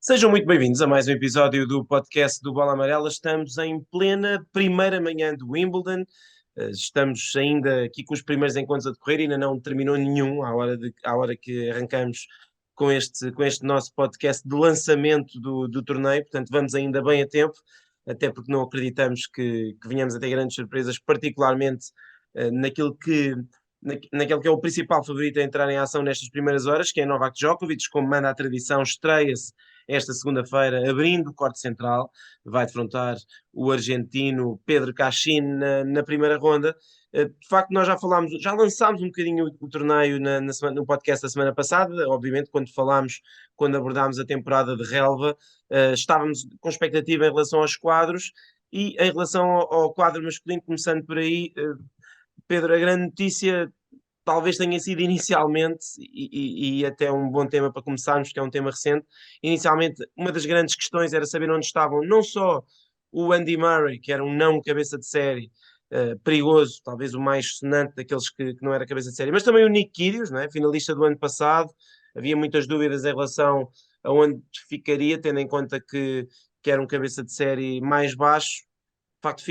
Sejam muito bem-vindos a mais um episódio do podcast do Bola Amarela. Estamos em plena primeira manhã do Wimbledon. Estamos ainda aqui com os primeiros encontros a decorrer, ainda não terminou nenhum à hora que arrancamos com este nosso podcast de lançamento do torneio. Portanto, vamos ainda bem a tempo, até porque não acreditamos que venhamos a ter grandes surpresas, particularmente naquilo naquele que é o principal favorito a entrar em ação nestas primeiras horas, que é Novak Djokovic. Como manda a tradição, estreia-se esta segunda-feira, abrindo o corte central, vai defrontar o argentino Pedro Cachin na primeira ronda. De facto, nós já lançámos um bocadinho o torneio no podcast da semana passada, obviamente, quando abordámos a temporada de relva, estávamos com expectativa em relação aos quadros, e em relação ao quadro masculino, começando por aí, Pedro, a grande notícia talvez tenha sido inicialmente, e até um bom tema para começarmos, que é um tema recente. Inicialmente, uma das grandes questões era saber onde estavam não só o Andy Murray, que era um não cabeça de série, perigoso, talvez o mais sonante daqueles que não era cabeça de série, mas também o Nick Kyrgios, não é? Finalista do ano passado. Havia muitas dúvidas em relação a onde ficaria, tendo em conta que era um cabeça de série mais baixo. De facto,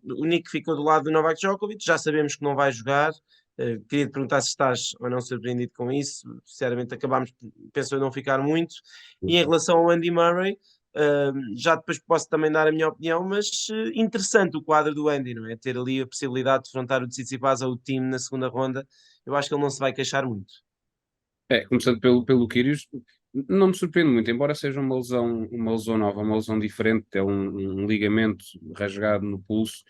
o Nick ficou do lado do Novak Djokovic, já sabemos que não vai jogar. Queria te perguntar se estás ou não surpreendido com isso. Sinceramente, penso eu, não ficar muito. E em relação ao Andy Murray, já depois posso também dar a minha opinião, mas interessante o quadro do Andy, não é? Ter ali a possibilidade de enfrentar o Tsitsipas ou o time na segunda ronda. Eu acho que ele não se vai queixar muito. Começando pelo Kyrgios, não me surpreende muito, embora seja uma lesão nova, uma lesão diferente, é um ligamento rasgado no pulso.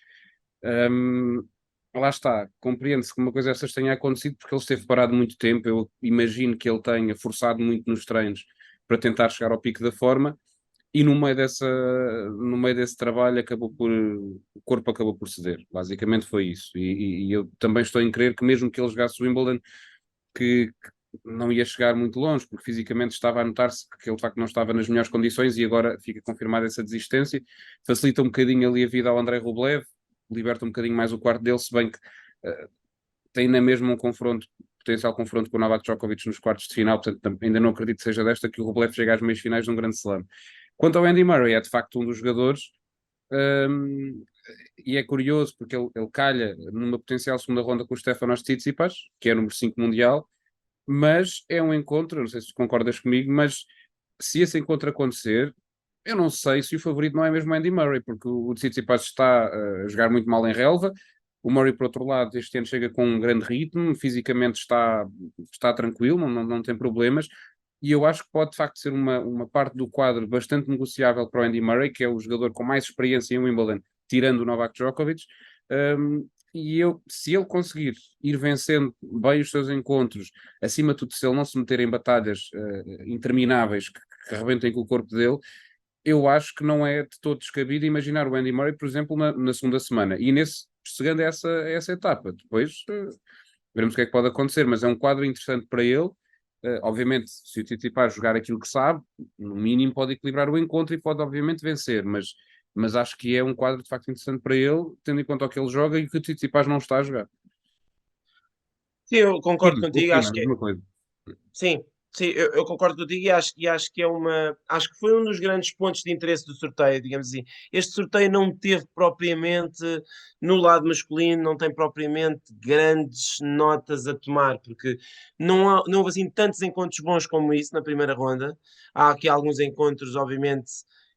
Hum, Lá está, compreende-se que uma coisa dessas tenha acontecido porque ele esteve parado muito tempo. Eu imagino que ele tenha forçado muito nos treinos para tentar chegar ao pico da forma, e no meio desse trabalho o corpo acabou por ceder. Basicamente foi isso. E eu também estou em crer que mesmo que ele jogasse o Wimbledon, que não ia chegar muito longe, porque fisicamente estava a notar-se que ele de facto não estava nas melhores condições, e agora fica confirmada essa desistência. Facilita um bocadinho ali a vida ao Andrei Rublev, liberta um bocadinho mais o quarto dele, se bem que tem na mesma potencial confronto com o Novak Djokovic nos quartos de final. Portanto ainda não acredito que seja desta que o Rublev chegue às meias finais de um grande slam. Quanto ao Andy Murray, é de facto um dos jogadores, um, e é curioso porque ele calha numa potencial segunda ronda com o Stefanos Tsitsipas, que é número 5 mundial, mas é um encontro, não sei se tu concordas comigo, mas se esse encontro acontecer, eu não sei se o favorito não é mesmo Andy Murray, porque o Tsitsipas está a jogar muito mal em relva. O Murray, por outro lado, este ano chega com um grande ritmo, fisicamente está tranquilo, não tem problemas, e eu acho que pode de facto ser uma parte do quadro bastante negociável para o Andy Murray, que é o jogador com mais experiência em Wimbledon, tirando o Novak Djokovic. Se ele conseguir ir vencendo bem os seus encontros, acima de tudo, se ele não se meter em batalhas intermináveis que arrebentem com o corpo dele, eu acho que não é de todo descabido imaginar o Andy Murray, por exemplo, na segunda semana. E chegando a essa etapa, depois veremos o que é que pode acontecer, mas é um quadro interessante para ele. Obviamente, se o Tsitsipas jogar aquilo que sabe, no mínimo pode equilibrar o encontro e pode, obviamente, vencer, mas acho que é um quadro de facto interessante para ele, tendo em conta o que ele joga e que o Tsitsipas não está a jogar. Sim, eu concordo O contigo. clima, Acho a que mesma coisa. sim, eu concordo contigo, e acho que acho que foi um dos grandes pontos de interesse do sorteio, digamos assim. Este sorteio não teve propriamente, no lado masculino, não tem propriamente grandes notas a tomar, porque não houve assim tantos encontros bons como isso na primeira ronda. Há aqui alguns encontros, obviamente,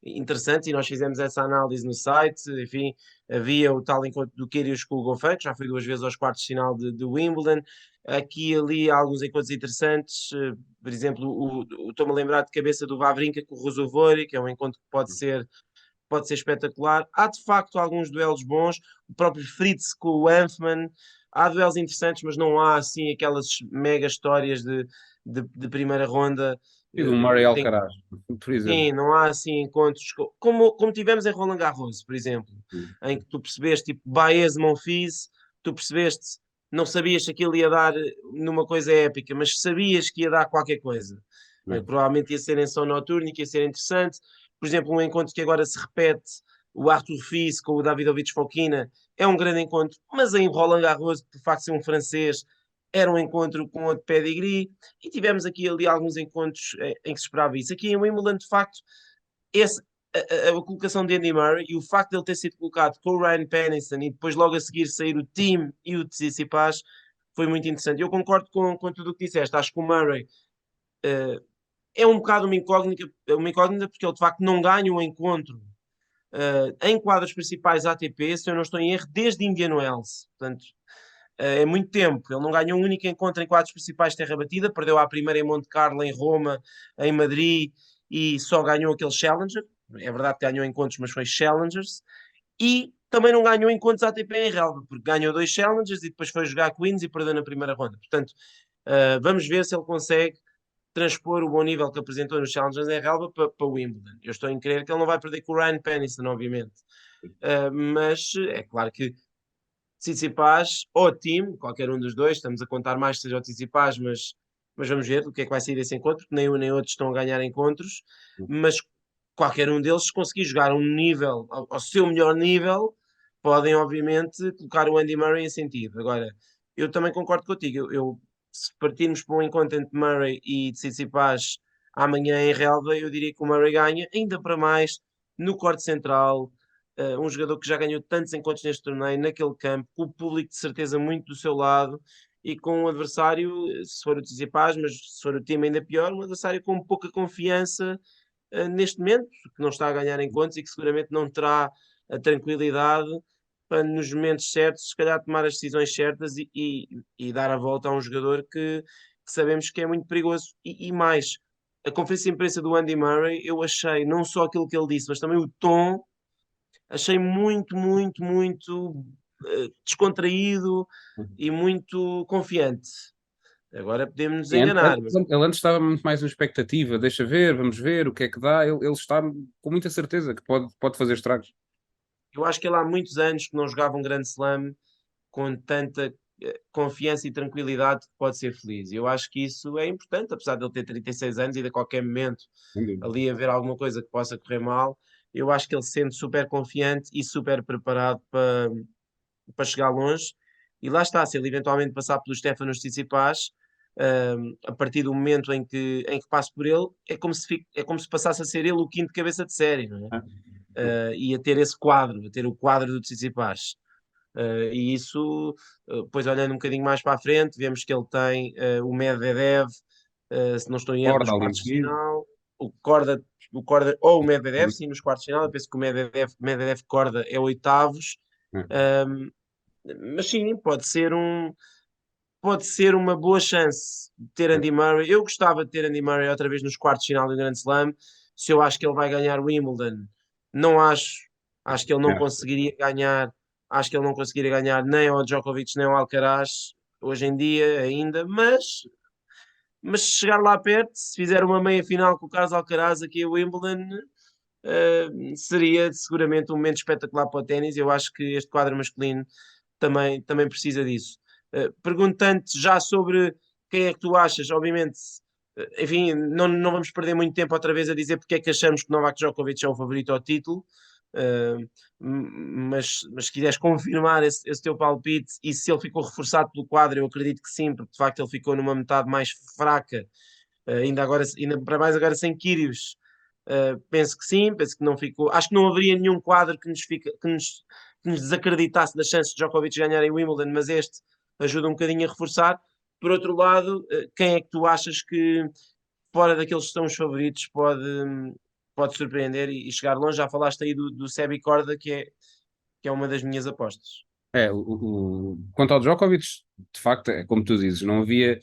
interessantes, e nós fizemos essa análise no site. Enfim, havia o tal encontro do Kyrgios com o Gouffin, que já foi 2 vezes aos quartos de final de Wimbledon. Aqui e ali há alguns encontros interessantes, por exemplo, estou-me a lembrar de cabeça do Wawrinka com o Ruusuvuori, que é um encontro que pode ser espetacular. Há de facto alguns duelos bons, o próprio Fritz com o Hanfmann. Há duelos interessantes, mas não há assim aquelas mega histórias de primeira ronda. E do Murray Tem, Alcaraz, por exemplo. sim, não há assim encontros como tivemos em Roland Garros, por exemplo, em que tu percebeste, tipo, Baez, Monfils, tu percebeste, não sabias se aquilo ia dar numa coisa épica, mas sabias que ia dar qualquer coisa. Né? Provavelmente ia ser em som noturno e que ia ser interessante. Por exemplo, um encontro que agora se repete, o Arthur Fils com o Davidovich Fokina, é um grande encontro, mas em Roland Garros, de facto, ser um francês, era um encontro com outro pedigree, e tivemos aqui ali alguns encontros em que se esperava isso. Aqui em Wimbledon, de facto, esse, a colocação de Andy Murray e o facto de ele ter sido colocado com o Ryan Pennington e depois logo a seguir sair o Thiem e o Tsitsipas foi muito interessante. Eu concordo com tudo o que disseste. Acho que o Murray eh, é um bocado uma incógnita porque ele de facto não ganha o encontro em quadros principais ATP, se eu não estou em erro, desde Indian Wells. Portanto, é muito tempo. Ele não ganhou um único encontro em quadros principais de terra batida, perdeu à primeira em Monte Carlo, em Roma, em Madrid e só ganhou aquele Challenger. É verdade que ganhou encontros, mas foi Challengers. E também não ganhou encontros ATP em relva, porque ganhou 2 Challengers e depois foi jogar Queens e perdeu na primeira ronda. Portanto, vamos ver se ele consegue transpor o bom nível que apresentou nos Challengers em relva para Wimbledon. Eu estou em crer que ele não vai perder com o Ryan Pennington, obviamente. Mas é claro que Tsitsipas ou time, qualquer um dos dois, estamos a contar mais que seja o Tsitsipas, mas vamos ver o que é que vai sair desse encontro, porque nem um nem outro estão a ganhar encontros, mas qualquer um deles, se conseguir jogar a um nível, ao seu melhor nível, podem obviamente colocar o Andy Murray em sentido. Agora, eu também concordo contigo, se partirmos para um encontro entre Murray e Tsitsipas amanhã em relva, eu diria que o Murray ganha, ainda para mais no corte central, um jogador que já ganhou tantos encontros neste torneio, naquele campo, com o público de certeza muito do seu lado e com um adversário, se for o Tsitsipas, mas se for o time ainda pior, um adversário com pouca confiança neste momento, que não está a ganhar encontros e que seguramente não terá a tranquilidade para nos momentos certos, se calhar tomar as decisões certas e dar a volta a um jogador que sabemos que é muito perigoso. E mais, a conferência de imprensa do Andy Murray, eu achei não só aquilo que ele disse, mas também o tom. Achei muito, muito, muito descontraído e muito confiante. Agora podemos nos E enganar, mas ele antes estava muito mais na expectativa, deixa ver, vamos ver o que é que dá. Ele está com muita certeza que pode fazer estragos. eu acho que ele há muitos anos que não jogava um grande slam com tanta confiança e tranquilidade que pode ser feliz. Eu acho que isso é importante, apesar de ele ter 36 anos e de a qualquer momento ali haver alguma coisa que possa correr mal. Eu acho que ele se sente super confiante e super preparado para chegar longe. E lá está, se ele eventualmente passar pelo Stefanos Tsitsipas, a partir do momento em que passe por ele, é como se passasse a ser ele o quinto cabeça de série, não é? Ah, E a ter esse quadro, a ter o quadro do Tsitsipas. E isso, depois olhando um bocadinho mais para a frente, vemos que ele tem o Medvedev, se não estou em erro, nos Corda ali em quartos de seguida. final, o Corda ou o Medvedev, sim, nos quartos de final. Eu penso que o Medvedev Corda é oitavos. Ah, Um, mas sim, pode ser uma boa chance de ter ah, Andy Murray. Eu gostava de ter Andy Murray outra vez nos quartos de final do Grand Slam. Se eu acho que ele vai ganhar o Wimbledon, não acho. Acho que ele não ah. conseguiria ganhar. Acho que ele não conseguiria ganhar nem ao Djokovic nem ao Alcaraz hoje em dia ainda, mas se chegar lá perto, se fizer uma meia final com o Carlos Alcaraz aqui a Wimbledon, seria seguramente um momento espetacular para o ténis. Eu acho que este quadro masculino também precisa disso. Perguntando-te já sobre quem é que tu achas, obviamente, enfim, não vamos perder muito tempo outra vez a dizer porque é que achamos que Novak Djokovic é o favorito ao título. Mas se quiseres confirmar esse teu palpite e se ele ficou reforçado pelo quadro, eu acredito que sim, porque de facto ele ficou numa metade mais fraca, ainda para mais agora sem Kyrgios. Penso que sim, penso que não ficou. Acho que não haveria nenhum quadro que nos desacreditasse das chances de Djokovic ganhar em Wimbledon, mas este ajuda um bocadinho a reforçar. Por outro lado, quem é que tu achas que, fora daqueles que são os favoritos, pode surpreender e chegar longe? Já falaste aí do Sebi Corda, que é uma das minhas apostas. Quanto ao Djokovic, de facto, é como tu dizes, não havia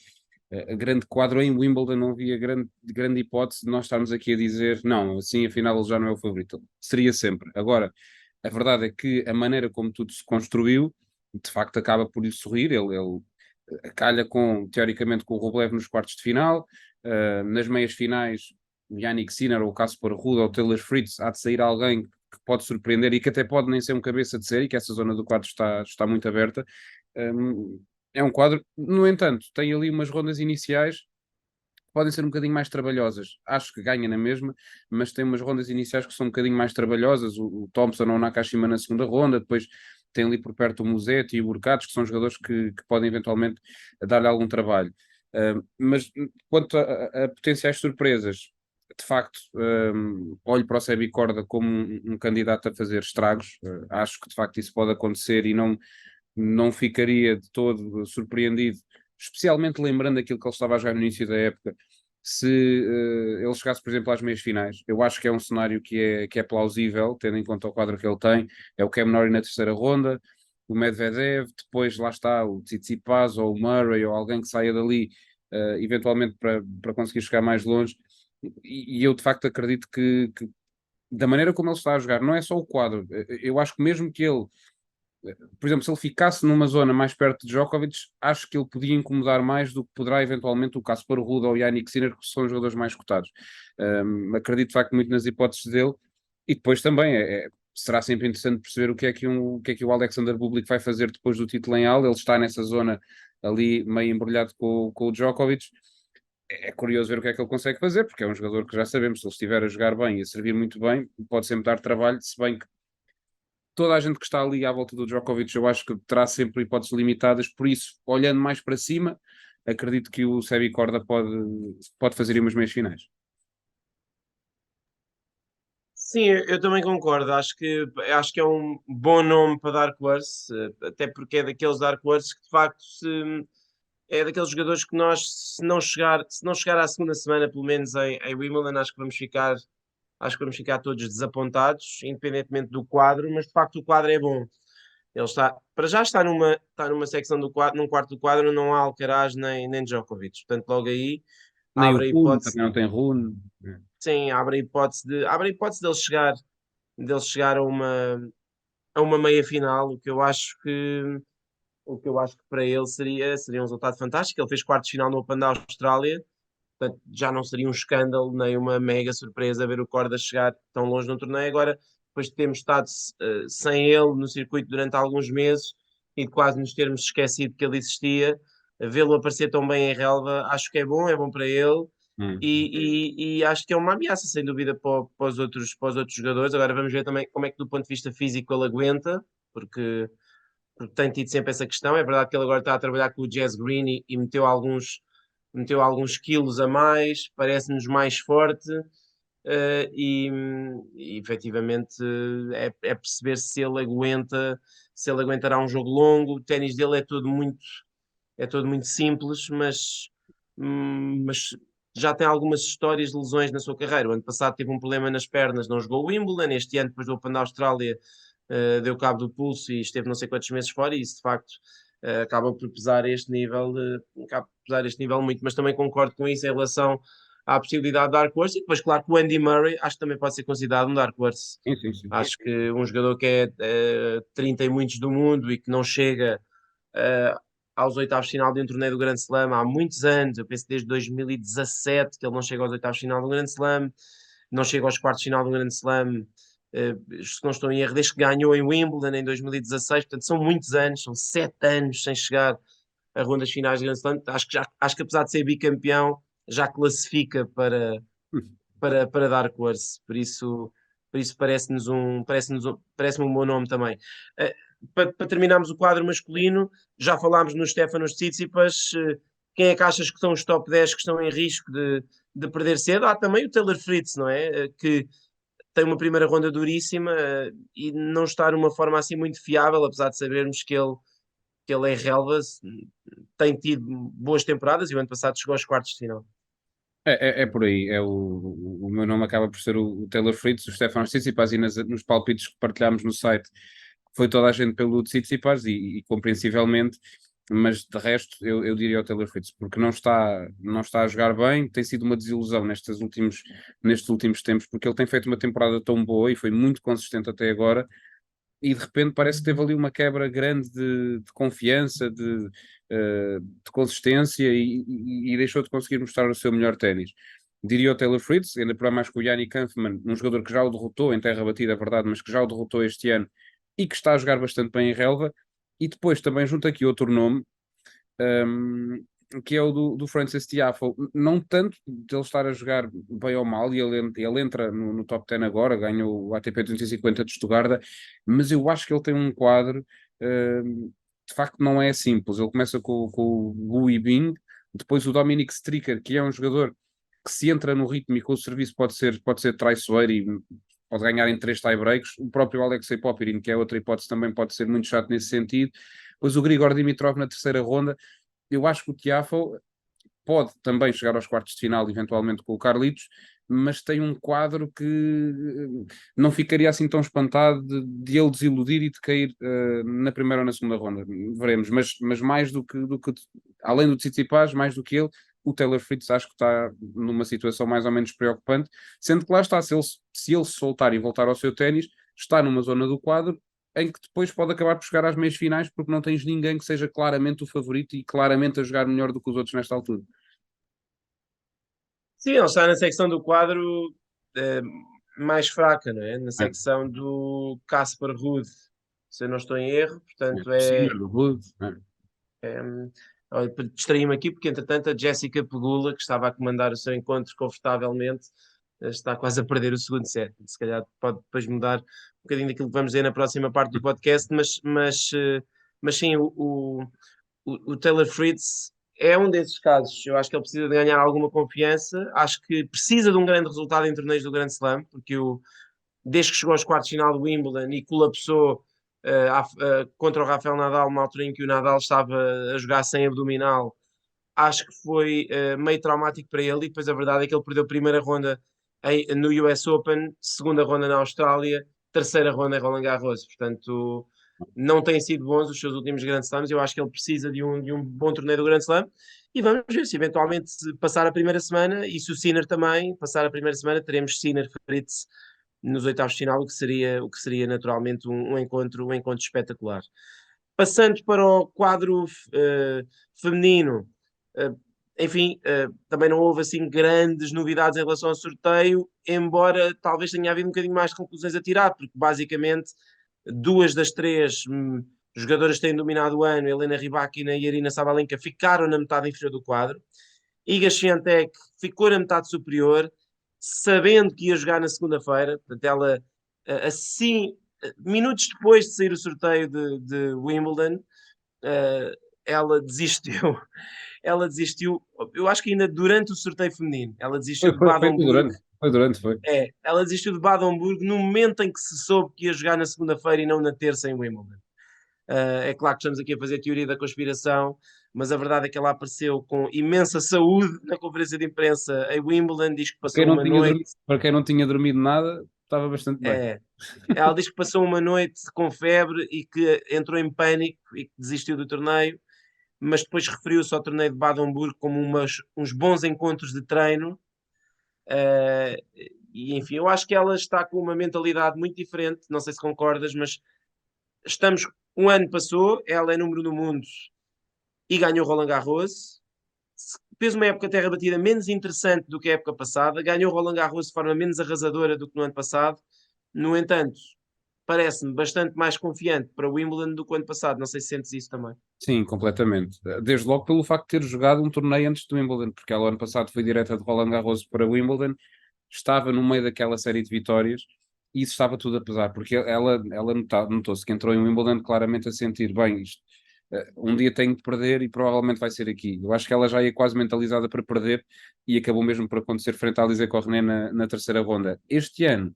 grande quadro em Wimbledon, não havia grande hipótese de nós estarmos aqui a dizer não, assim afinal ele já não é o favorito. Seria sempre. Agora, a verdade é que a maneira como tudo se construiu, de facto, acaba por lhe sorrir. Ele calha teoricamente com o Rublev nos quartos de final, nas meias finais, Yannick Sinner ou Casper Ruud ou Taylor Fritz, há de sair alguém que pode surpreender e que até pode nem ser um cabeça de série, que essa zona do quadro está muito aberta. É um quadro, no entanto, tem ali umas rondas iniciais que podem ser um bocadinho mais trabalhosas. Acho que ganha na mesma, mas tem umas rondas iniciais que são um bocadinho mais trabalhosas. O Thompson ou o Nakashima na segunda ronda, depois tem ali por perto o Musetti e o Burcados, que são jogadores que podem eventualmente dar-lhe algum trabalho. Mas quanto a potenciais surpresas, de facto, olho para o Seby Corda como um candidato a fazer estragos. Acho que de facto isso pode acontecer e não ficaria de todo surpreendido, especialmente lembrando aquilo que ele estava a jogar no início da época, se ele chegasse, por exemplo, às meias finais. Eu acho que é um cenário que é plausível, tendo em conta o quadro que ele tem. É o Cam Norrie na terceira ronda, o Medvedev, depois lá está o Tsitsipas ou o Murray ou alguém que saia dali, eventualmente para conseguir chegar mais longe. E eu de facto acredito que da maneira como ele está a jogar, não é só o quadro. Eu acho que mesmo que ele, por exemplo, se ele ficasse numa zona mais perto de Djokovic, acho que ele podia incomodar mais do que poderá eventualmente o Casper Ruud ou o Jannik Sinner, que são os jogadores mais cotados. Acredito de facto muito nas hipóteses dele, e depois também será sempre interessante perceber o que é que o Alexander Bublik vai fazer depois do título em Halle. Ele está nessa zona ali meio embrulhado com o Djokovic. É curioso ver o que é que ele consegue fazer, porque é um jogador que já sabemos, se ele estiver a jogar bem e a servir muito bem, pode sempre dar trabalho, se bem que toda a gente que está ali à volta do Djokovic, eu acho que terá sempre hipóteses limitadas, por isso, olhando mais para cima, acredito que o Seby Corda pode fazer aí umas meias finais. Sim, eu também concordo. Acho que é um bom nome para Dark Horse, até porque é daqueles Dark Horses que de facto é daqueles jogadores que nós, se não chegar à segunda semana, pelo menos em Wimbledon, acho que vamos ficar todos desapontados, independentemente do quadro, mas de facto o quadro é bom. Ele para já está numa secção do quadro, num quarto do quadro, não há Alcaraz nem Djokovic. Portanto, logo aí Nem o abre a Rune, hipótese, também não tem Rune. sim, abre a hipótese dele chegar a uma meia final, o que eu acho que para ele seria um resultado fantástico. Ele fez quartos de final no Open da Austrália, portanto já não seria um escândalo nem uma mega surpresa ver o Corda chegar tão longe no torneio. Agora, depois de termos estado sem ele no circuito durante alguns meses e de quase nos termos esquecido que ele existia, vê-lo aparecer tão bem em relva, acho que é bom para ele. Hum. E acho que é uma ameaça, sem dúvida, para os outros jogadores. Agora vamos ver também como é que, do ponto de vista físico, ele aguenta, porque tem tido sempre essa questão. É verdade que ele agora está a trabalhar com o Jazz Green e meteu alguns quilos a mais, parece-nos mais forte. E efetivamente é perceber se ele aguentará um jogo longo. O ténis dele é todo muito simples, mas já tem algumas histórias de lesões na sua carreira. O ano passado teve um problema nas pernas, não jogou o Wimbledon. Este ano, depois do Open da Austrália, deu cabo do pulso e esteve não sei quantos meses fora, e isso de facto acaba por pesar este nível muito. Mas também concordo com isso em relação à possibilidade de Dark Horse. E depois, claro, que o Andy Murray acho que também pode ser considerado um Dark Horse. Sim, sim, sim. Acho que um jogador que é 30 e muitos do mundo e que não chega eh, aos oitavos de final de um torneio do Grande Slam há muitos anos. Eu penso desde 2017 que ele não chega aos oitavos de final do Grande Slam, não chega aos quartos de final do Grande Slam, se não estou em erro, desde que ganhou em Wimbledon em 2016. Portanto são muitos anos, são 7 anos sem chegar a rondas finais do Grande Slam. Acho que apesar de ser bicampeão já classifica para Dark Horse, por isso parece-me um bom nome também. Para terminarmos o quadro masculino, já falámos nos Stefanos Tsitsipas. Quem é que achas que são os top 10 que estão em risco de perder cedo? Há também o Taylor Fritz, não é? Que tem uma primeira ronda duríssima e não está numa forma assim muito fiável, apesar de sabermos que ele em relvas tem tido boas temporadas e o ano passado chegou aos quartos de final. É por aí. O meu nome acaba por ser o Taylor Fritz, o Stefano Tsitsipas, e nos palpites que partilhámos no site foi toda a gente pelo Tsitsipas e compreensivelmente, mas de resto eu diria o Taylor Fritz, porque não está a jogar bem, tem sido uma desilusão nestes últimos tempos, porque ele tem feito uma temporada tão boa e foi muito consistente até agora, e de repente parece que teve ali uma quebra grande de confiança, de consistência e deixou de conseguir mostrar o seu melhor ténis. Diria o Taylor Fritz, ainda para mais com o Yannick Hanfmann, um jogador que já o derrotou em terra batida, é verdade, mas que já o derrotou este ano e que está a jogar bastante bem em relva. E depois também junto aqui outro nome, que é o do Frances Tiafoe. Não tanto dele estar a jogar bem ou mal, e ele entra no top 10 agora, ganhou o ATP 250 de Stuttgart, mas eu acho que ele tem um quadro, de facto não é simples. Ele começa com o Wu Bing, depois o Dominic Stricker, que é um jogador que se entra no ritmo e com o serviço pode ser traiçoeiro e pode ganhar em 3 tie-breaks. O próprio Alexei Popyrin, que é outra hipótese, também pode ser muito chato nesse sentido. Depois o Grigor Dimitrov na terceira ronda. Eu acho que o Tiafoe pode também chegar aos quartos de final, eventualmente com o Carlitos, mas tem um quadro que não ficaria assim tão espantado de ele desiludir e de cair na primeira ou na segunda ronda. Veremos, mas mais do que além do Tsitsipas, mais do que ele, o Taylor Fritz acho que está numa situação mais ou menos preocupante, sendo que lá está, se ele se soltar e voltar ao seu ténis, está numa zona do quadro em que depois pode acabar por chegar às meias finais porque não tens ninguém que seja claramente o favorito e claramente a jogar melhor do que os outros nesta altura. Sim, ele está na secção do quadro eh, mais fraca, não é? Na É, secção do Casper Ruud, se eu não estou em erro, é, portanto o Sinner, do Rude, é, olha, distraí-me aqui porque entretanto a Jéssica Pegula, que estava a comandar o seu encontro confortavelmente, está quase a perder o segundo set. Se calhar pode depois mudar um bocadinho daquilo que vamos dizer na próxima parte do podcast, mas sim, o Taylor Fritz é um desses casos. Eu acho que ele precisa de ganhar alguma confiança. Acho que precisa de um grande resultado em torneios do Grand Slam, porque desde que chegou aos quartos de final do Wimbledon e colapsou contra o Rafael Nadal, numa altura em que o Nadal estava a jogar sem abdominal, acho que foi meio traumático para ele. E depois a verdade é que ele perdeu a primeira ronda no US Open, segunda ronda na Austrália, terceira ronda em Roland Garros. Portanto, não têm sido bons os seus últimos Grand Slams. Eu acho que ele precisa de um bom torneio do Grand Slam. E vamos ver se eventualmente passar a primeira semana e se o Sinner também passar a primeira semana, teremos Sinner Fritz nos oitavos de final, o que seria naturalmente um encontro espetacular. Passando para o quadro feminino, uh, enfim, também não houve assim grandes novidades em relação ao sorteio, embora talvez tenha havido um bocadinho mais de conclusões a tirar, porque basicamente duas das três jogadoras que têm dominado o ano, Helena Rybakina e Irina Sabalenka, ficaram na metade inferior do quadro. Iga Swiatek ficou na metade superior, sabendo que ia jogar na segunda-feira, portanto ela assim, minutos depois de sair o sorteio de Wimbledon, uh, ela desistiu. Ela desistiu, eu acho que ainda durante o sorteio feminino, ela desistiu Foi, de foi, foi Baden-Burg. durante, foi durante, foi. Ela desistiu de Baden-Burg no momento em que se soube que ia jogar na segunda-feira e não na terça em Wimbledon. É claro que estamos aqui a fazer teoria da conspiração, mas a verdade é que ela apareceu com imensa saúde na conferência de imprensa em Wimbledon, diz que Para quem passou não uma tinha noite. dormido, para quem não tinha dormido nada, estava bastante bem. É, ela diz que passou uma noite com febre e que entrou em pânico e que desistiu do torneio, mas depois referiu-se ao torneio de Baden-Burg como uns bons encontros de treino. Uh, e enfim, eu acho que ela está com uma mentalidade muito diferente. Não sei se concordas, mas estamos. Um ano passou, ela é número do mundo e ganhou Roland Garros. Fez uma época terra batida menos interessante do que a época passada, ganhou Roland Garros de forma menos arrasadora do que no ano passado. No entanto, parece-me bastante mais confiante para o Wimbledon do que o ano passado. Não sei se sentes isso também. Sim, completamente. Desde logo pelo facto de ter jogado um torneio antes do Wimbledon, porque ela ano passado foi direta de Roland Garros para Wimbledon, estava no meio daquela série de vitórias e isso estava tudo a pesar, porque ela notou-se que entrou em Wimbledon claramente a sentir, bem, isto, um dia tenho de perder e provavelmente vai ser aqui. Eu acho que ela já ia quase mentalizada para perder e acabou mesmo por acontecer frente à Alizé Cornet na terceira ronda. Este ano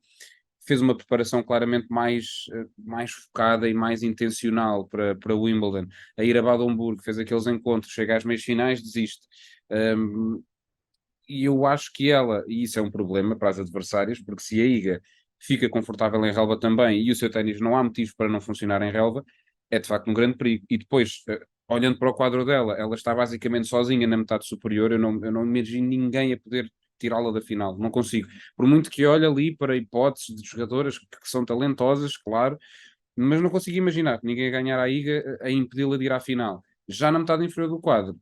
fez uma preparação claramente mais focada e mais intencional para Wimbledon. A ir a Bademburgo, fez aqueles encontros, chega às meias finais, desiste. E eu acho que ela, e isso é um problema para as adversárias, porque se a Iga fica confortável em relva também e o seu ténis não há motivos para não funcionar em relva, é de facto um grande perigo. E depois, olhando para o quadro dela, ela está basicamente sozinha na metade superior, eu não imagino ninguém a poder tirá-la da final, não consigo. Por muito que olhe ali para hipóteses de jogadoras que são talentosas, claro, mas não consigo imaginar que ninguém a ganhar a Iga a impedi-la de ir à final. Já na metade inferior do quadro,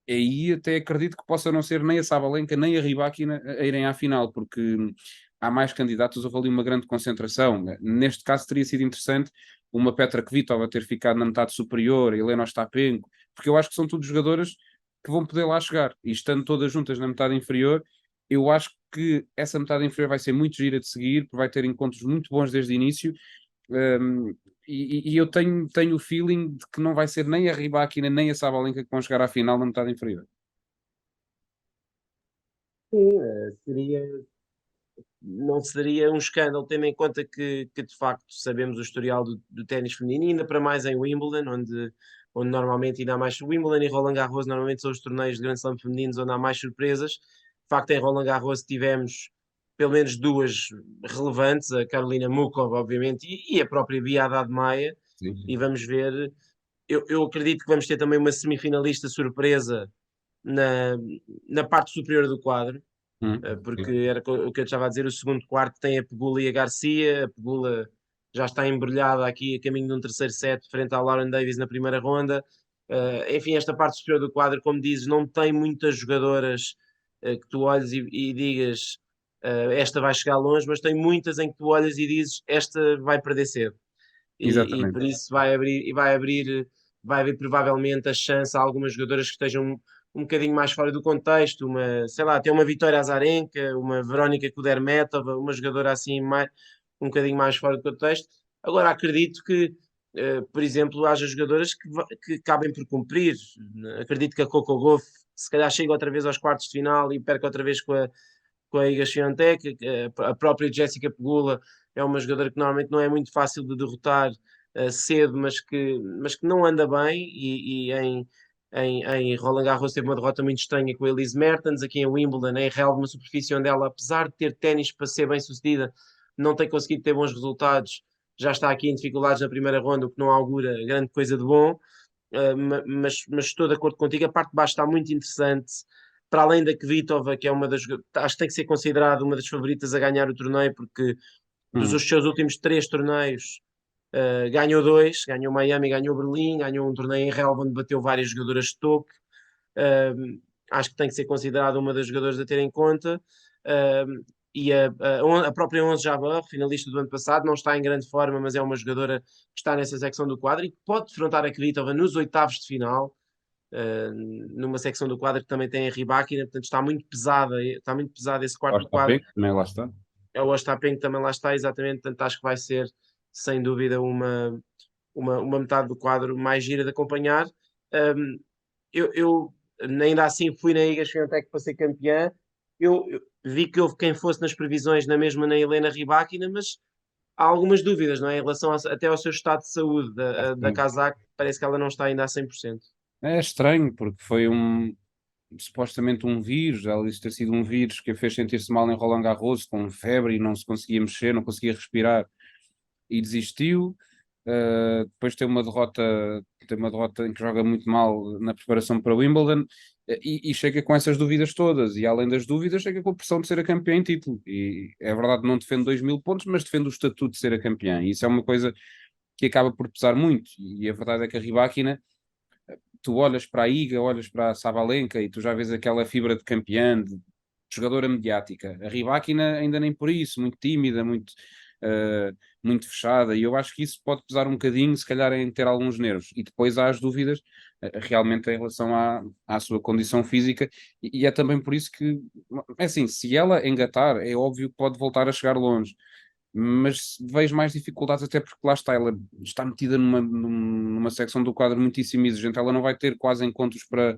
aí até acredito que possa não ser nem a Sabalenka nem a Rybakina a irem à final, porque há mais candidatos, houve ali uma grande concentração. Neste caso teria sido interessante uma Petra Kvitova ter ficado na metade superior, Helena Ostapenko, porque eu acho que são todos jogadoras que vão poder lá chegar. E estando todas juntas na metade inferior, eu acho que essa metade inferior vai ser muito gira de seguir, porque vai ter encontros muito bons desde o início. Um, e eu tenho o feeling de que não vai ser nem a Rybakina nem a Sabalenka que vão chegar à final na metade inferior. Sim, não seria um escândalo, tendo em conta que de facto sabemos o historial do ténis feminino, e ainda para mais em Wimbledon, onde normalmente ainda há mais. Wimbledon e Roland Garros normalmente são os torneios de Grand Slam femininos onde há mais surpresas. De facto, em Roland Garros tivemos pelo menos duas relevantes, a Carolina Mukova, obviamente, e a própria Bia Haddad Maia, e Sim. vamos ver. Eu acredito que vamos ter também uma semifinalista surpresa na, na parte superior do quadro, porque Sim. era o que eu estava a dizer, o segundo quarto tem a Pegula e a Garcia, a Pegula já está embrulhada aqui a caminho de um terceiro set frente ao Lauren Davis na primeira ronda. Enfim, esta parte superior do quadro, como dizes, não tem muitas jogadoras que tu olhes e digas esta vai chegar longe, mas tem muitas em que tu olhas e dizes esta vai perder cedo. E Exatamente. por isso vai abrir provavelmente a chance a algumas jogadoras que estejam um bocadinho mais fora do contexto, uma, sei lá, até uma Vitória Azarenka, uma Verónica Kudermetova, uma jogadora assim mais, um bocadinho mais fora do contexto. Agora acredito que, por exemplo, haja jogadoras que acabem por cumprir. Acredito que a Coco Gauff se calhar chega outra vez aos quartos de final e perca outra vez com a Iga Swiatek, a própria Jessica Pegula é uma jogadora que normalmente não é muito fácil de derrotar cedo, mas que não anda bem e em Roland Garros teve uma derrota muito estranha com a Elise Mertens, aqui em Wimbledon, em relva, uma superfície onde ela, apesar de ter ténis para ser bem sucedida, não tem conseguido ter bons resultados, já está aqui em dificuldades na primeira ronda, o que não augura grande coisa de bom. Mas estou de acordo contigo, a parte de baixo está muito interessante. Para além da Kvitova, que é uma das, acho que tem que ser considerada uma das favoritas a ganhar o torneio, porque dos Uhum. seus últimos três torneios ganhou dois, ganhou Miami, ganhou Berlim, ganhou um torneio em relva onde bateu várias jogadoras de toque. Acho que tem que ser considerada uma das jogadoras a ter em conta. E a própria Onze Jabeur, finalista do ano passado, não está em grande forma, mas é uma jogadora que está nessa secção do quadro e que pode defrontar a Kvitova nos oitavos de final, numa secção do quadro que também tem a Rybakina, portanto está muito pesado esse Lá quarto do está quadro. bem, também lá está. É o Ostapen que também lá está, exatamente, portanto acho que vai ser, sem dúvida, uma metade do quadro mais gira de acompanhar. Um, eu ainda assim fui na Iga Swiatek para ser campeã. Eu vi que houve quem fosse nas previsões, na mesma na Helena Rybakina, mas há algumas dúvidas, não é? Em relação até ao seu estado de saúde da casaca, parece que ela não está ainda a 100%. É estranho, porque foi supostamente um vírus, ela disse ter sido um vírus que a fez sentir-se mal em Roland Garros, com febre e não se conseguia mexer, não conseguia respirar e desistiu. Depois tem uma derrota em que joga muito mal na preparação para Wimbledon, e chega com essas dúvidas todas. E além das dúvidas, chega com a pressão de ser a campeã em título. E é verdade, não defende 2000 pontos, mas defende o estatuto de ser a campeã. E isso é uma coisa que acaba por pesar muito. E a verdade é que a Rybakina, tu olhas para a Iga, olhas para a Sabalenka e tu já vês aquela fibra de campeã, de jogadora mediática. A Rybakina ainda nem por isso, muito tímida, muito fechada, e eu acho que isso pode pesar um bocadinho, se calhar em ter alguns nervos. E depois há as dúvidas realmente em relação à sua condição física, e é também por isso que, é assim, se ela engatar, é óbvio que pode voltar a chegar longe, mas vejo mais dificuldades até porque lá está, ela está metida numa secção do quadro muitíssimo exigente, ela não vai ter quase encontros para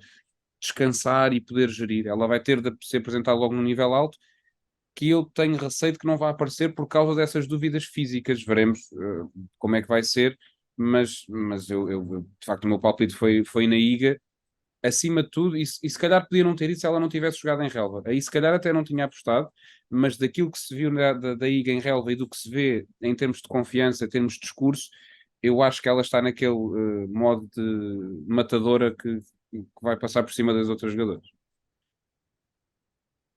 descansar e poder gerir, ela vai ter de ser apresentada logo num nível alto, que eu tenho receio de que não vai aparecer por causa dessas dúvidas físicas, veremos como é que vai ser, mas de facto o meu palpite foi na Iga, acima de tudo, e se calhar podia não ter isso se ela não tivesse jogado em relva. Aí se calhar até não tinha apostado, mas daquilo que se viu da IGA em relva e do que se vê em termos de confiança, em termos de discurso, eu acho que ela está naquele modo de matadora que vai passar por cima das outras jogadoras.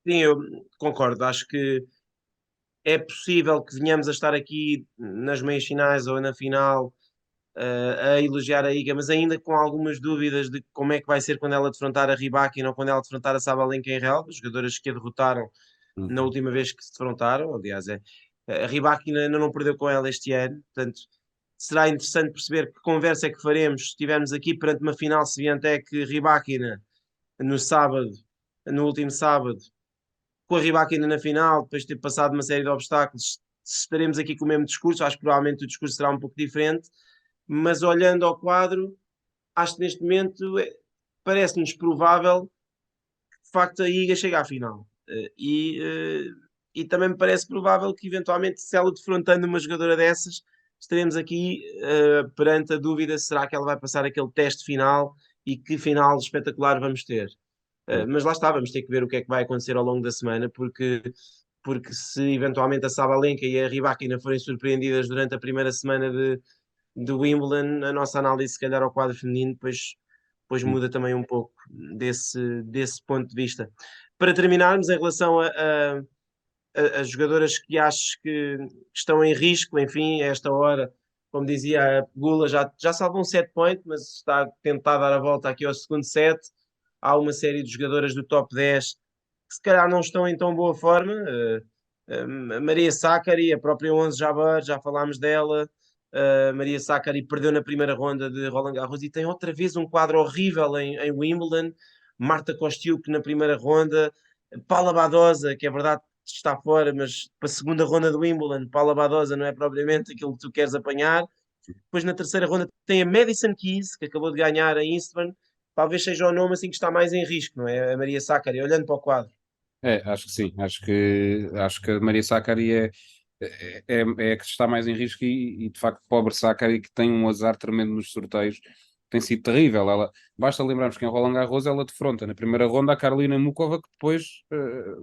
Sim, eu concordo. Acho que é possível que venhamos a estar aqui nas meias finais ou na final a elogiar a Iga, mas ainda com algumas dúvidas de como é que vai ser quando ela defrontar a Rybakina ou quando ela defrontar a Sabalenka em relva, jogadoras que a derrotaram na Hum. última vez que se defrontaram. Aliás, a Rybakina ainda não perdeu com ela este ano, portanto será interessante perceber que conversa é que faremos se estivermos aqui perante uma final Swiatek Rybakina no sábado, no último sábado, com a Rybakina na final, depois de ter passado uma série de obstáculos, estaremos aqui com o mesmo discurso, acho que provavelmente o discurso será um pouco diferente, mas olhando ao quadro, acho que neste momento parece-nos provável que de facto a Iga chegue à final. E também me parece provável que eventualmente se ela defrontando uma jogadora dessas, estaremos aqui perante a dúvida, será que ela vai passar aquele teste final e que final espetacular vamos ter. Mas lá está, vamos ter que ver o que é que vai acontecer ao longo da semana, porque se eventualmente a Sabalenka e a Rybakina forem surpreendidas durante a primeira semana de Wimbledon, a nossa análise se calhar ao quadro feminino depois muda também um pouco desse ponto de vista. Para terminarmos, em relação a jogadoras que acho que estão em risco, enfim, a esta hora, como dizia a Gula, já salvou um set point, mas está a tentar dar a volta aqui ao segundo set. Há uma série de jogadoras do top 10 que se calhar não estão em tão boa forma. A Maria Sakkari, a própria 11 Jabeur, já falámos dela. Maria Sakkari perdeu na primeira ronda de Roland Garros e tem outra vez um quadro horrível em Wimbledon. Marta Kostiuk na primeira ronda. Paula Badosa, que é verdade que está fora, mas para a segunda ronda do Wimbledon, Paula Badosa não é propriamente aquilo que tu queres apanhar. Depois na terceira ronda tem a Madison Keys, que acabou de ganhar a Eastbourne. Talvez seja o nome assim que está mais em risco, não é? A Maria Sakkari, olhando para o quadro. Acho que sim. Acho que a Maria Sakkari é a que está mais em risco e de facto, pobre Sakkari que tem um azar tremendo nos sorteios, tem sido terrível. Basta lembrarmos que em Roland Garros ela defronta na primeira ronda a Carolina Mukova, que depois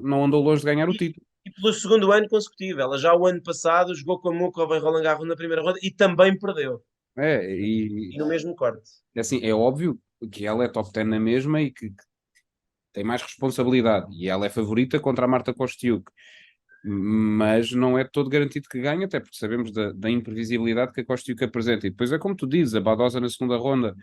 não andou longe de ganhar o E, título. e pelo segundo ano consecutivo. Ela já o ano passado jogou com a Mukova em Roland Garros na primeira ronda e também perdeu. E E no mesmo corte. assim, é óbvio que ela é top 10 na mesma e que tem mais responsabilidade. E ela é favorita contra a Marta Kostiuk, mas não é todo garantido que ganhe, até porque sabemos da imprevisibilidade que a Kostiuk apresenta. E depois é como tu dizes, a Badosa na segunda ronda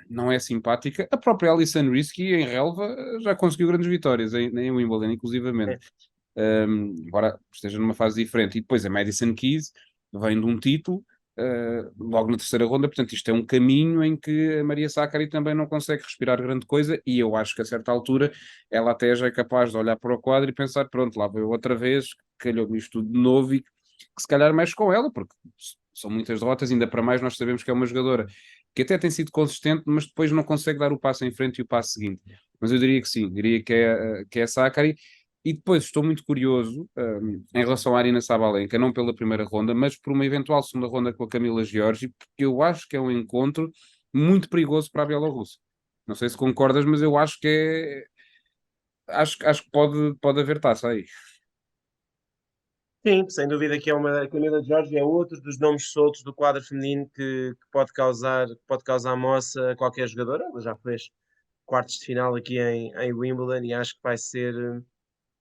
não é simpática. A própria Alison Risky em relva já conseguiu grandes vitórias em Wimbledon, inclusivamente. É. Embora esteja numa fase diferente. E depois a Madison Keys vem de um título, logo na terceira ronda, portanto isto é um caminho em que a Maria Sakkari também não consegue respirar grande coisa e eu acho que a certa altura ela até já é capaz de olhar para o quadro e pensar, pronto, lá vou eu outra vez, calhou-me isto tudo de novo e que se calhar mexe com ela, porque são muitas derrotas, ainda para mais nós sabemos que é uma jogadora que até tem sido consistente, mas depois não consegue dar o passo em frente e o passo seguinte. Mas eu diria que sim, diria que é a Sakkari. E depois estou muito curioso em relação à Arina Sabalenka, não pela primeira ronda, mas por uma eventual segunda ronda com a Camila Giorgi, porque eu acho que é um encontro muito perigoso para a Bielorrússia. Não sei se concordas, mas eu acho que acho que pode haver taça aí. Sim, sem dúvida que é uma. A Camila Jorge é outro dos nomes soltos do quadro feminino que pode causar moça a qualquer jogador. Ela já fez quartos de final aqui em Wimbledon e acho que vai ser.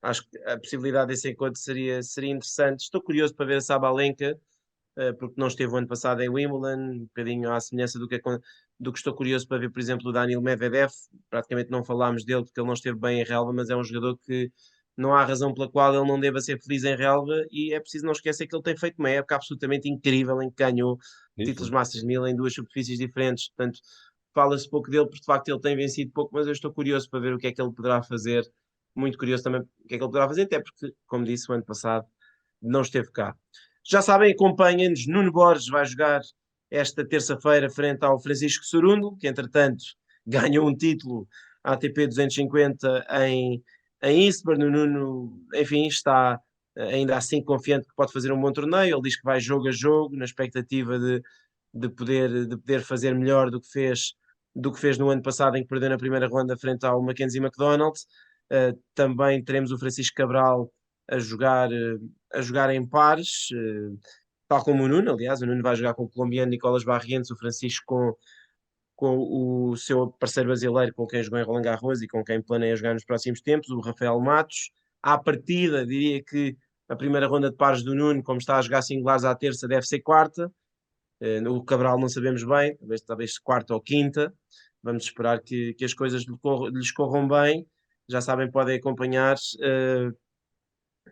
Acho que a possibilidade desse encontro seria interessante. Estou curioso para ver a Sabalenka, porque não esteve o ano passado em Wimbledon, um bocadinho à semelhança do que estou curioso para ver, por exemplo, o Daniil Medvedev. Praticamente não falámos dele porque ele não esteve bem em relva, mas é um jogador que não há razão pela qual ele não deva ser feliz em relva e é preciso não esquecer que ele tem feito uma época absolutamente incrível em que ganhou Sim, títulos sim. Masters 1000 em duas superfícies diferentes, portanto fala-se pouco dele porque de facto ele tem vencido pouco, mas eu estou curioso para ver o que é que ele poderá fazer, muito curioso também o que é que ele poderá fazer, até porque, como disse, o ano passado não esteve cá. Já sabem, acompanhem-nos. Nuno Borges vai jogar esta terça-feira frente ao Francisco Sorundo, que entretanto ganhou um título ATP 250 em Eastbourne. O Nuno, enfim, está ainda assim confiante que pode fazer um bom torneio. Ele diz que vai jogo a jogo, na expectativa de poder fazer melhor do que fez no ano passado, em que perdeu na primeira ronda frente ao Mackenzie McDonald. Também teremos o Francisco Cabral a jogar, a jogar em pares, tal como o Nuno. Aliás, o Nuno vai jogar com o colombiano Nicolas Barrientos, o Francisco com o seu parceiro brasileiro, com quem jogou em Roland Garros e com quem planeia jogar nos próximos tempos, o Rafael Matos. À partida, diria que a primeira ronda de pares do Nuno, como está a jogar singulares à terça, deve ser quarta. O Cabral não sabemos bem, talvez quarta ou quinta. Vamos esperar que as coisas lhes corram bem. Já sabem, podem acompanhar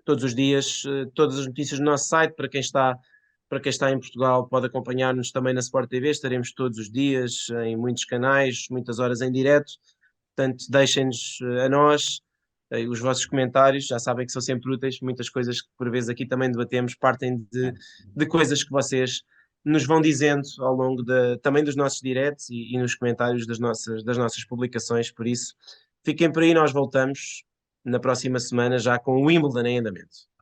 todos os dias todas as notícias no nosso site. Para quem está em Portugal, pode acompanhar-nos também na Sport TV. Estaremos todos os dias em muitos canais, muitas horas em direto. Portanto, deixem-nos a nós os vossos comentários, já sabem que são sempre úteis, muitas coisas que por vezes aqui também debatemos partem de coisas que vocês nos vão dizendo ao longo também dos nossos directs e nos comentários das nossas publicações, por isso fiquem por aí, nós voltamos na próxima semana já com o Wimbledon em andamento.